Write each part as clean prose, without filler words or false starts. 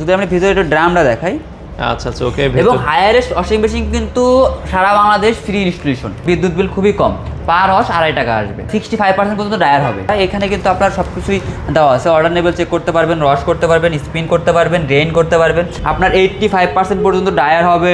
যদি আমরা ভিতরে একটু ড্রামটা দেখাই। আচ্ছা আচ্ছা ওকে। এবং হায়ারেস্ট ওয়াশিং মেশিন কিন্তু সারা বাংলাদেশ ফ্রি ইনস্টলেশন, বিদ্যুৎ বিল খুবই কম, পার ওয়াশ 2.5 টাকা আসবে, 65% পর্যন্ত ড্রায়ার হবে। এখানে কিন্তু আপনার সব কিছুই দেওয়া আছে, অর্ডার নেবেল চেক করতে পারবেন, ওয়াশ করতে পারবেন, স্পিন করতে পারবেন, ড্রেন করতে পারবেন। আপনার 85% পর্যন্ত ড্রায়ার হবে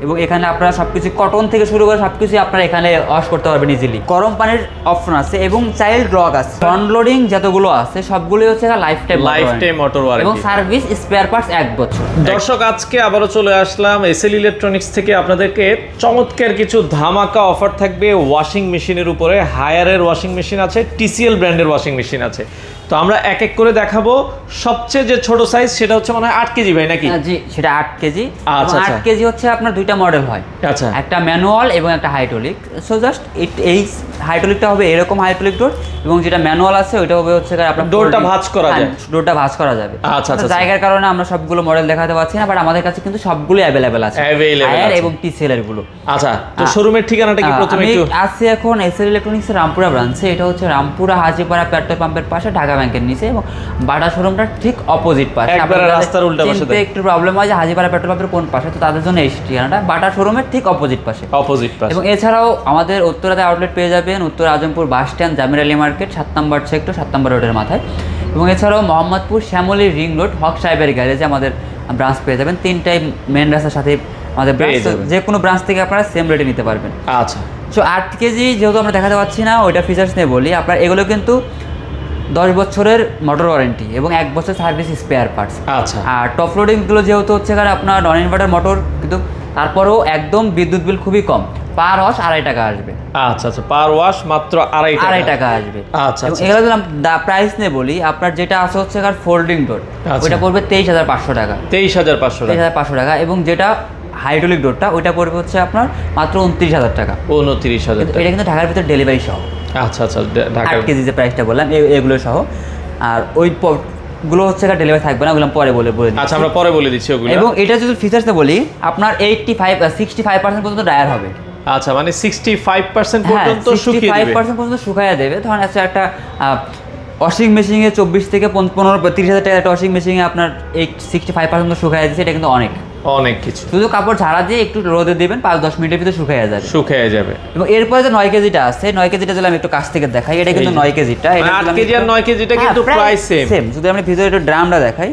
এবং এখানে আপনারা সবকিছু কটন থেকে শুরু করে সবকিছু আপনারা এখানে ওয়াশ করতে পারবেন ইজিলি। গরম পানির অপশন আছে এবং চাইল্ড লক আছে। ফ্রন্ট লোডিং যতগুলো আছে সবগুলোই হচ্ছে লাইফ টাইম মোটর ওয়ারেন্টি এবং সার্ভিস স্পেয়ার পার্টস 1 বছর। দর্শক আজকে আবারও চলে আসলাম এসএল ইলেকট্রনিক্স থেকে আপনাদেরকে চমৎকার কিছু ধামাকা অফার থাকবে ওয়াশিং মেশিনের উপরে। হায়ারের ওয়াশিং মেশিন আছে, টিসিএল ব্র্যান্ডের ওয়াশিং মেশিন আছে। তো আমরা এক এক করে দেখাবো। সবচেয়ে যে ছোট সাইজ সেটা হচ্ছে মনে হয় 8 কেজি ভাই নাকি? জি সেটা 8 কেজি। আচ্ছা 8 কেজি হচ্ছে আপনার দুইটা মডেল হয়, আচ্ছা একটা ম্যানুয়াল এবং একটা হাইড্রোলিক। সো জাস্ট এই হাইড্রোলিকটা হবে এরকম হাইড্রোলিক ডোর, এবং যেটা ম্যানুয়াল আছে ওইটা হবে হচ্ছে আপনার ডোরটা ভাঁজ করা যায়। ডোরটা ভাঁজ করা যাবে। আচ্ছা আচ্ছা। জায়গার কারণে আমরা সবগুলো মডেল দেখাতে পারছি না, বাট আমাদের কাছে কিন্তু সবগুলো অ্যাভেলেবেল আছে, হায়ার এবং টিসিএল এর গুলো। আচ্ছা তো শোরুমের ঠিকানাটা কি প্রথমে একটু? আমি আছি এখন এসএল ইলেকট্রনিক্স এর রামপুরা ব্রাঞ্চে। এটা হচ্ছে রামপুরা হাজিপাড়া পেট্রোল পাম্পের পাশে, ঢাকা ব্যাংকের নিচে, এবং বাটা শোরুমটা ঠিক অপোজিট পাশে। একবারে রাস্তার উল্টা পাশে। চিনতে একটু প্রবলেম হয় যে হাজিপাড়া পেট্রোল পাম্পের কোন পাশে, তো তাদের জন্য এই ঠিকানাটা বাটা শোরুমের ঠিক অপোজিট পাশে। অপোজিট পাশে। এবং এছাড়াও আমাদের উত্তরাতে আউটলেট পেয়ে যাবেন উত্তর Azampur bus stand, Jamir Ali market, 7 নম্বর সেক্টর, 7 নম্বর রোডের মাথায়। এবং এছাড়াও মোহাম্মদপুর শ্যামলী রিং রোড হক সাহেবের গ্যারেজে আমাদের ব্রাঞ্চ পেয়ে যাবেন। 3টাই মেন রাস্তার সাথে আমাদের ব্রাঞ্চ, যে কোনো ব্রাঞ্চ থেকে আপনারা সেম রেটে নিতে পারবেন। আচ্ছা সো 8 কেজি যেহেতু আমরা দেখাতে পাচ্ছি না, ওইটা ফিচার্স নিয়ে বলি। আপনার এগুলো কিন্তু 10 বছরের মোটর ওয়ারেন্টি এবং 1 বছর সার্ভিস স্পেয়ার পার্টস। আচ্ছা। আর টপ লোডিংগুলো যেহেতু হচ্ছে আপনার নন ইনভার্টার মোটর, কিন্তু তারপরেও একদম বিদ্যুৎ বিল খুবই কম, পার ওয়াশ 2.5 টাকা আসবে। আচ্ছা আচ্ছা পার ওয়াশ মাত্র 2.5 টাকা আসবে। আচ্ছা এবং আচ্ছা। এগুলো যদি প্রাইস নিয়ে বলি, আপনার যেটা আছে হচ্ছে ফোল্ডিং ডোর, ওইটা পড়বে 23,500 টাকা। 23,500 টাকা। 23,500 টাকা। এবং যেটা হাইড্রোলিক ডোরটা ওইটা পড়বে হচ্ছে আপনার মাত্র 29,000 টাকা। 29,000 টাকা। এটা কিন্তু ঢাকার ভিতরে ডেলিভারি সহ। আচ্ছা আচ্ছা ঢাকা 8 কেজি যে প্রাইসটা বললাম এগুলো সহ। আর ওই গুলো হচ্ছে ডেলিভারি থাকবে না, ওগুলো পরে বলে দিচ্ছি। আচ্ছা আমরা পরে বলে দিচ্ছি ওগুলো। এবং এটা যদি ফিচার্সে বলি, আপনার 65% পর্যন্ত ড্রায়ার হবে। আচ্ছা মানে 65% পর্যন্ত শুকিয়ে দিবে। 65% পর্যন্ত শুকায়া দেবে। ধরেন আছে একটা ওয়াশিং মেশিনে 24 থেকে 15-30 হাজার টাকা একটা ওয়াশিং মেশিনে আপনার এই 65% শুকায়া দিচ্ছে, এটা কিন্তু অনেক কিছু। শুধু কাপড় ঝাড়া দিয়ে একটু রোদে দিবেন, 5-10 মিনিটের ভিতরে শুকায়া যাবে। এবং এরপরে যে 9 কেজিটা আছে, 9 কেজিটা যদি আমি একটু কাছ থেকে দেখাই, এটা কিন্তু 9 কেজিটা। এটা 8 কেজি আর 9 কেজিটা কিন্তু প্রাইস সেম। যদি আমরা ভিতরে একটু ড্রামটা দেখাই।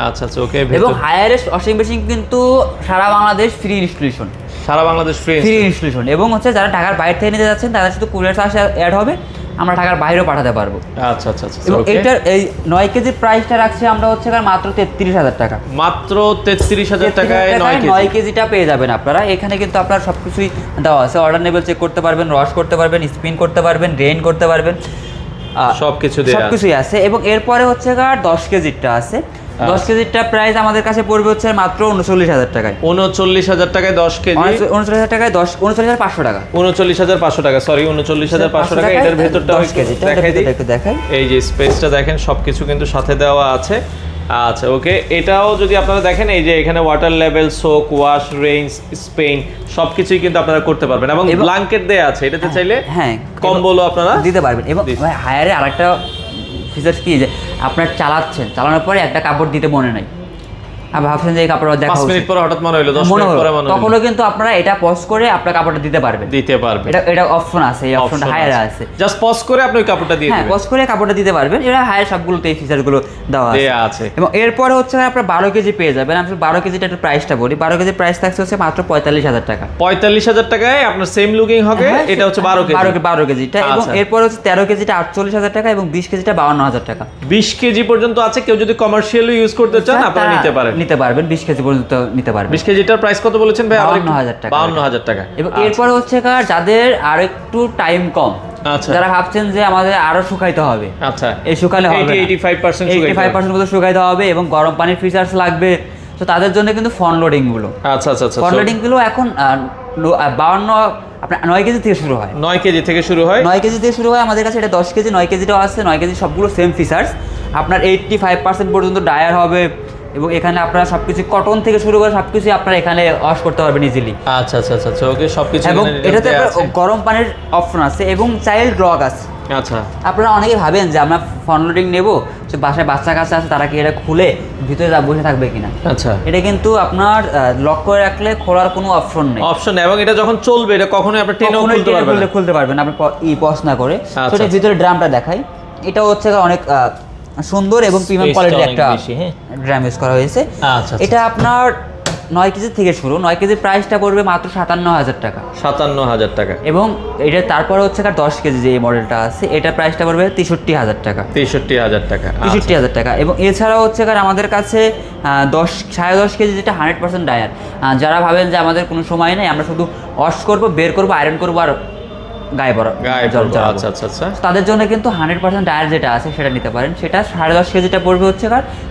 আচ্ছা আচ্ছা ওকে। এবং হায়ারেস্ট ওয়াশিং মেশিন কিন্তু সারা বাংলাদেশ ফ্রি ইনস্টলেশন, সারা বাংলাদেশ ফ্রি ইনস্টলেশন। এবং হচ্ছে যারা ঢাকার বাইরে থেকে নিতে যাচ্ছেন তাদের শুধু কুরিয়ার চার্জ অ্যাড হবে, আমরা ঢাকার বাইরেও পাঠাতে পারবো। আচ্ছা আচ্ছা আচ্ছা। এবং এটার এই 9 কেজির প্রাইসটা রাখছি আমরা হচ্ছে মাত্র 33,000 টাকা। মাত্র 33,000 টাকায় 9 কেজিটা পেয়ে যাবেন আপনারা। এখানে কিন্তু আপনার সবকিছুই দেওয়া আছে, অর্ডার নেবেল চেক করতে পারবেন, ওয়াশ করতে পারবেন, স্পিন করতে পারবেন, ড্রেন করতে পারবেন, সবকিছুই আছে। এবং এরপরে হচ্ছে 10 কেজিটা আছে। 10 কেজিটা প্রাইস আমাদের কাছে পড়বে হচ্ছে মাত্র 39,000 টাকায়। 39,000 টাকায় 10 কেজি। 39,000 টাকায় 39,500 টাকা। 39,500 টাকা, সরি 39,500 টাকা। এটার ভেতরটা একটু দেখাই। এই যে স্পেসটা দেখেন, সবকিছু কিন্তু সাথে দেওয়া আছে। আচ্ছা ওকে। এটাও যদি আপনারা দেখেন, এই যে এখানে water level, soak, wash, range, Spain সবকিছুই কিন্তু আপনারা করতে পারবেন। এবং ব্ল্যাঙ্কেট দেয়া আছে, এটাতে চাইলে কম্বলও আপনারা দিতে পারবেন। এবং হায়ারে আরেকটা ফিচার্স কি, যে আপনার চালানোর পরে একটা কাপড় দিতে মনে নাই, ভাবছেন যে এই কাপড়টা দেখা 5 মিনিট পরে হঠাৎ মনে হলো, 10 মিনিট পরে মনে হলো, তখনও কিন্তু আপনারা এটা পজ করে আপনার কাপড়টা দিতে পারবেন। এটা অপশন আছে, এই অপশনটা হায়ারে আছে। জাস্ট পজ করে আপনি ওই কাপড়টা দিয়ে দিবেন। হ্যাঁ, পজ করে কাপড়টা দিতে পারবেন। এটা হায়ার সবগুলোতে এই ফিচারগুলো দেওয়া আছে। এবং এরপরে হচ্ছে আপনার 12 কেজি পেয়ে যাবেন। আমি 12 কেজিটা একটু প্রাইসটা বলি। 12 কেজির প্রাইস থাকছে হচ্ছে মাত্র 45,000 টাকা। 45,000 টাকায় আপনার সেম লুকিং হবে। এটা হচ্ছে 12 কেজিটা। এবং এরপরে হচ্ছে 13 কেজিটা 48,000 টাকা এবং 20 কেজিটা 52,000 টাকা। 20 কেজি পর্যন্ত আছে। কেউ যদি কমার্শিয়ালি ইউজ করতে চান আপনারা নিতে পারবেন। 20 কেজি পর্যন্ত নিতে পারবেন। 20 কেজিটার প্রাইস কত বলেছেন ভাই? 52,000 টাকা। 52,000 টাকা। এবং এরপরে হচ্ছে যাদের আর একটু টাইম কম, যারা ভাবছেন যে আমাদের আরো শুকাইতে হবে, আচ্ছা এই শুকালে হবে 85% মতো শুকাইতে হবে এবং গরম পানির ফিচার্স লাগবে, তো তাদের জন্য কিন্তু ফ্রন্ট লোডিং গুলো ফ্রন্ট লোডিং গুলো এখন 52 আপনার 9 কেজি থেকে শুরু হয়। 9 কেজি থেকে শুরু হয়। 9 কেজি থেকে শুরু হয় আমাদের কাছে। এটা 10 কেজি, 9 কেজিটাও আছে। 9 কেজি সবগুলো সেম ফিচার্স। আপনার 85% পর্যন্ত ড্রায়ার হবে এবং এখানে আপনারা সবকিছু কটন থেকে শুরু করে সবকিছু আপনারা এখানে ওয়াশ করতে পারবেন ইজিলি। আচ্ছা আচ্ছা আচ্ছা ওকে। সবকিছু এবং এটাতে গরম পানির অপশন আছে এবং চাইল্ড লক আছে। আচ্ছা আপনারা অনেকে ভাবেন যে আমরা ফ্রন্ট লোডিং নেবো, যে বাসায় বাচ্চা কাছে আছে তারা কি এটা খুলে ভিতরে বসে থাকবে কিনা। আচ্ছা, এটা কিন্তু আপনার লক করে রাখলে খোলার কোনো অপশন নেই, অপশন নেই, এবং এটা যখন চলবে এটা কখনোই আপনি টেনেও খুলতে পারবেন না। খুলতে পারবেন আপনি পজ না করে। আচ্ছা, তো এটার ভিতরে ড্রামটা দেখাই, এটা হচ্ছে অনেক সুন্দর এবং প্রিমিয়াম কোয়ালিটির একটা ড্রাম ইউজ করা হয়েছে। আচ্ছা, এটা আপনার 9 কেজি থেকে শুরু, 9 কেজির প্রাইসটা পড়বে মাত্র 57,000 টাকা। 57,000 টাকা। এবং এটা তারপরে হচ্ছে 10 কেজি যে মডেলটা আছে এটার প্রাইসটা পড়বে 63,000 টাকা। 63,000 টাকা। 63,000 টাকা। এবং এছাড়াও হচ্ছে আমাদের কাছে 10.5 কেজি যেটা 100% ডায়ার, যারা ভাবেন যে আমাদের কোনো সময় নেই, আমরা শুধু ওয়াশ করবো, বের করবো, আয়রন করবো আর গায়ে জল চালাবো, আচ্ছা আচ্ছা আচ্ছা, তাদের জন্য কিন্তু 100% ডায়ার যেটা আছে সেটা নিতে পারেন। সেটা 10.5 কেজিটা পড়বে হচ্ছে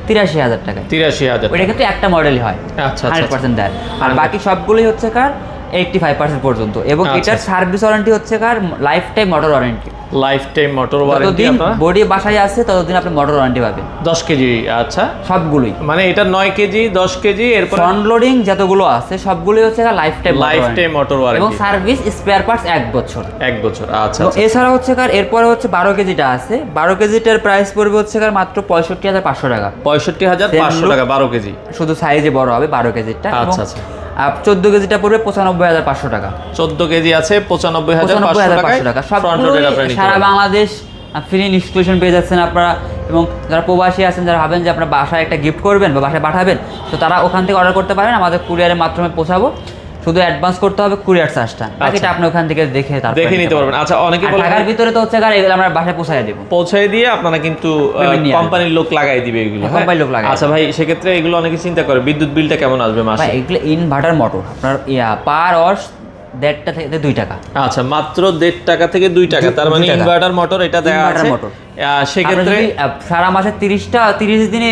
83,000 টাকা। 83,000। ওইটা কিন্তু একটা মডেলই হয়, আচ্ছা 100% ডায়ার। আর বাকি সবগুলোই হচ্ছে 85% পর্যন্ত। এবং এটার সার্ভিস ওয়ারেন্টি হচ্ছে life time motor warranty. Life time motor warranty. যতদিন বডি বাসায় আছে ততদিন আপনি মোটর ওয়ারেন্টি পাবেন। 10 কেজি। আচ্ছা, সবগুলোই মানে এটা 9 কেজি, 10 কেজি, এরপর ফ্রন্ট লোডিং যতগুলো আছে সবগুলোই হচ্ছে লাইফ টাইম মোটর ওয়ারেন্টি এবং সার্ভিস স্পেয়ার পার্টস 1 বছর। 1 বছর। আচ্ছা, এছাড়া হচ্ছে এরপরে হচ্ছে 12 কেজিটা আছে। 12 কেজিটার প্রাইস পড়বে হচ্ছে মাত্র 65,500 টাকা। 65,500 টাকা 12 কেজি, শুধু সাইজে বড় হবে 12 কেজিটা। আচ্ছা আচ্ছা। 14 কেজিটা পড়বে 95,500 টাকা। 14 কেজি আছে 95,500 টাকা। সারা বাংলাদেশ ফ্রি ইনস্টলেশন পেয়ে যাচ্ছেন আপনারা। এবং যারা প্রবাসী আছেন, যারা ভাবেন যে আপনার বাসায় একটা গিফট করবেন বা বাসায় পাঠাবেন, তো তারা ওখান থেকে অর্ডার করতে পারেন, আমাদের কুরিয়ারের মাধ্যমে পৌঁছাবো। শুধু অ্যাডভান্স করতে হবে কুরিয়ার চার্জটা, বাকিটা আপনি ওখান থেকে দেখে নিতে পারবেন। আচ্ছা, অনেকে বলে ঢাকার ভিতরে তো হচ্ছে এগুলো আমরা বাসায় পৌঁছায় দিয়ে আপনারা কিন্তু কোম্পানির লোক লাগাই দিবে এগুলো। কোম্পানির লোক লাগাই। আচ্ছা ভাই, সেক্ষেত্রে এগুলো অনেকে চিন্তা করে বিদ্যুৎ বিলটা কেমন আসবে মাসে? এগুলো ইনভার্টার মোটর, আপনার পার আওয়ার 1.5 থেকে 2 টাকা। আচ্ছা, মাত্র 1.5 টাকা থেকে 2 টাকা। তার মানে ইনভার্টার মোটর এটা দেয়া আছে। সেক্ষেত্রে সারা মাসে 30 দিনে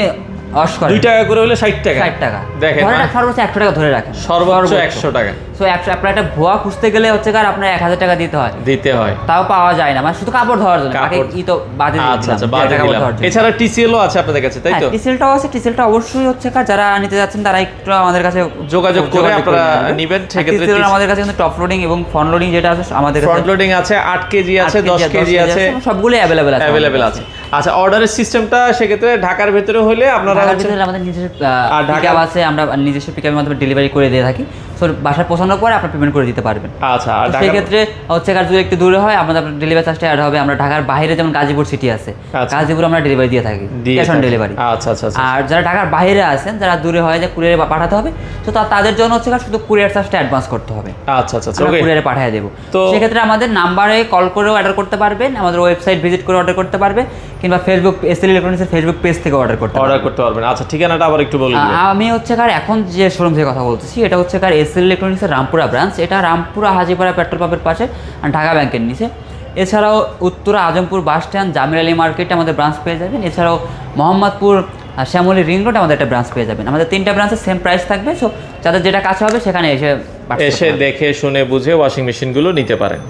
ওয়াশ করে 2 টাকা করে হলে 60 টাকা। 60 টাকা দেখেন, সর্বোচ্চ 100 টাকা ধরে রাখেন, সর্বোচ্চ 100 টাকা। সো আপনার একটা ভুয়া খুঁজতে গেলে হচ্ছে আপনার 1000 টাকা দিতে হয়, তাও পাওয়া যায় না, মানে শুধু কাপড় ধোয়ার জন্য। বাকি তো বাদে দিলাম। আচ্ছা আচ্ছা, বাদে দিলাম। এছাড়া টিসিএলও আছে আপনাদের কাছে, তাই তো? টিসিএলটাও আছে। টিসিএলটা অবশ্যই হচ্ছে যারা নিতে যাচ্ছেন তারা একটু আমাদের কাছে যোগাযোগ করে আপনারা নেবেন। সেক্ষেত্রে টিসিএল আমাদের কাছে কিন্তু টপ লোডিং এবং ফ্রন্ট লোডিং যেটা আছে আমাদের কাছে, ফ্রন্ট লোডিং আছে 8 কেজি আছে, 10 কেজি আছে, সবগুলো अवेलेबल আছে। আচ্ছা, অর্ডারের সিস্টেমটা সেক্ষেত্রে ঢাকার ভিতরে হলে আপনারা আমাদের নিজস্ব পিকআপ আছে, আমরা নিজস্ব পিকআপের মাধ্যমে ডেলিভারি করে দিয়ে থাকি। সো বাসায় পৌঁছানোর পরে আপনি পেমেন্ট করে দিতে পারবেন। আচ্ছা, সেই ক্ষেত্রে হচ্ছে যদি একটু দূরে হয় আমাদের ডেলিভারি চার্জটা অ্যাড হবে। আমরা ঢাকার বাইরে যেমন গাজীপুর সিটি আছে, গাজীপুর আমরা ডেলিভারি দিয়ে থাকি, ক্যাশ অন ডেলিভারি। আচ্ছা আচ্ছা। আর যারা ঢাকার বাইরে আছেন, যারা দূরে হয় যে কুরিয়ারে পাঠাতে হবে, তো তাদের জন্য হচ্ছে শুধু কুরিয়ার চার্জটা অ্যাডভান্স করতে হবে। আচ্ছা আচ্ছা, আমরা কুরিয়ারে পাঠিয়ে দেবো। তো সেক্ষেত্রে আমাদের নাম্বারে কল করেও অর্ডার করতে পারবেন, আমাদের ওয়েবসাইট ভিজিট করে অর্ডার করতে পারবে, কিংবা ফেসবুক এসএল ইলেকট্রনিক্সের ফেসবুক পেজ থেকে অর্ডার করতে পারবেন। আচ্ছা, ঠিকানাটা আবার একটু বলুন। আমি হচ্ছে এখন যে শোরুম থেকে কথা বলতেছি এটা হচ্ছে এসএল ইলেকট্রনিক্সের রামপুরা ব্রাঞ্চ। এটা রামপুরা হাজিপাড়া পেট্রোল পাম্পের পাশে, ঢাকা ব্যাংকের নিচে। এছাড়াও উত্তরা আজমপুর বাস স্ট্যান্ড, জামির আলী মার্কেটে আমাদের ব্রাঞ্চ পেয়ে যাবেন। এছাড়াও মোহাম্মদপুর শ্যামলী রিং রোড আমাদের একটা ব্রাঞ্চ পেয়ে যাবেন। আমাদের 3টা ব্রাঞ্চের সেম প্রাইস থাকবে। সো যাদের যেটা কাছে হবে সেখানে এসে দেখে শুনে বুঝে ওয়াশিং মেশিনগুলো নিতে পারেন।